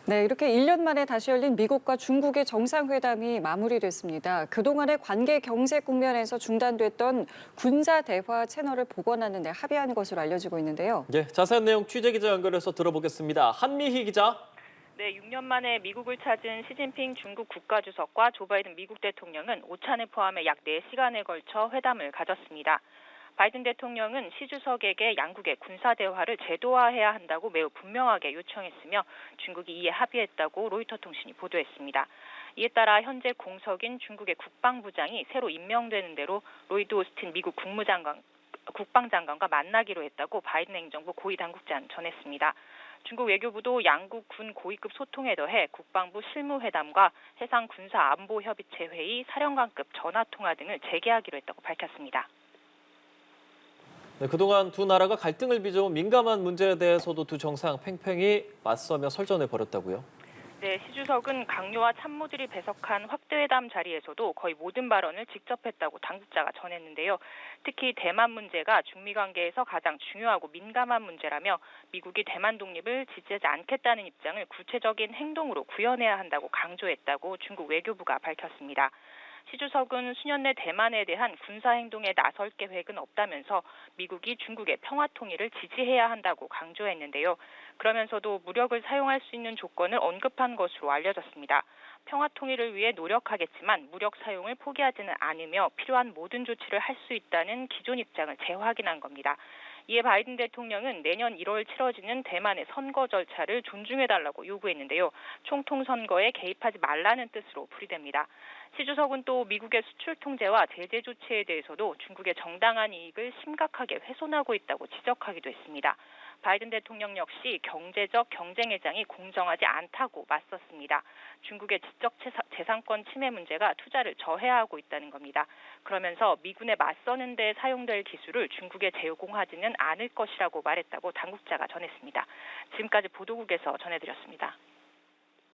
네, 이렇게 1년 만에 다시 열린 미국과 중국의 정상회담이 마무리됐습니다. 그동안의 관계 경제 국면에서 중단됐던 군사 대화 채널을 복원하는 데 합의한 것으로 알려지고 있는데요. 예, 자세한 내용 취재 기자 연결해서 들어보겠습니다. 한미희 기자. 네, 6년 만에 미국을 찾은 시진핑 중국 국가주석과 조 바이든 미국 대통령은 오찬을 포함해 약 4시간에 걸쳐 회담을 가졌습니다. 바이든 대통령은 시 주석에게 양국의 군사 대화를 제도화해야 한다고 매우 분명하게 요청했으며 중국이 이에 합의했다고 로이터 통신이 보도했습니다. 이에 따라 현재 공석인 중국의 국방부장이 새로 임명되는 대로 로이드 오스틴 미국 국방장관과 만나기로 했다고 바이든 행정부 고위 당국자는 전했습니다. 중국 외교부도 양국 군 고위급 소통에 더해 국방부 실무회담과 해상 군사 안보 협의체 회의, 사령관급 전화 통화 등을 재개하기로 했다고 밝혔습니다. 네, 그동안 두 나라가 갈등을 빚어온 민감한 문제에 대해서도 두 정상 팽팽히 맞서며 설전을 벌였다고요? 네, 시 주석은 강요와 참모들이 배석한 확대회담 자리에서도 거의 모든 발언을 직접 했다고 당국자가 전했는데요. 특히 대만 문제가 중미 관계에서 가장 중요하고 민감한 문제라며 미국이 대만 독립을 지지하지 않겠다는 입장을 구체적인 행동으로 구현해야 한다고 강조했다고 중국 외교부가 밝혔습니다. 시 주석은 수년 내 대만에 대한 군사 행동에 나설 계획은 없다면서 미국이 중국의 평화 통일을 지지해야 한다고 강조했는데요. 그러면서도 무력을 사용할 수 있는 조건을 언급한 것으로 알려졌습니다. 평화 통일을 위해 노력하겠지만 무력 사용을 포기하지는 않으며 필요한 모든 조치를 할 수 있다는 기존 입장을 재확인한 겁니다. 이에 바이든 대통령은 내년 1월 치러지는 대만의 선거 절차를 존중해달라고 요구했는데요. 총통 선거에 개입하지 말라는 뜻으로 풀이됩니다. 시 주석은 또 미국의 수출 통제와 제재 조치에 대해서도 중국의 정당한 이익을 심각하게 훼손하고 있다고 지적하기도 했습니다. 바이든 대통령 역시 경제적 경쟁 회장이 공정하지 않다고 맞섰습니다. 중국의 지적 재산권 침해 문제가 투자를 저해하고 있다는 겁니다. 그러면서 미군에 맞서는 데 사용될 기술을 중국에 제공하지는 않을 것이라고 말했다고 당국자가 전했습니다. 지금까지 보도국에서 전해드렸습니다.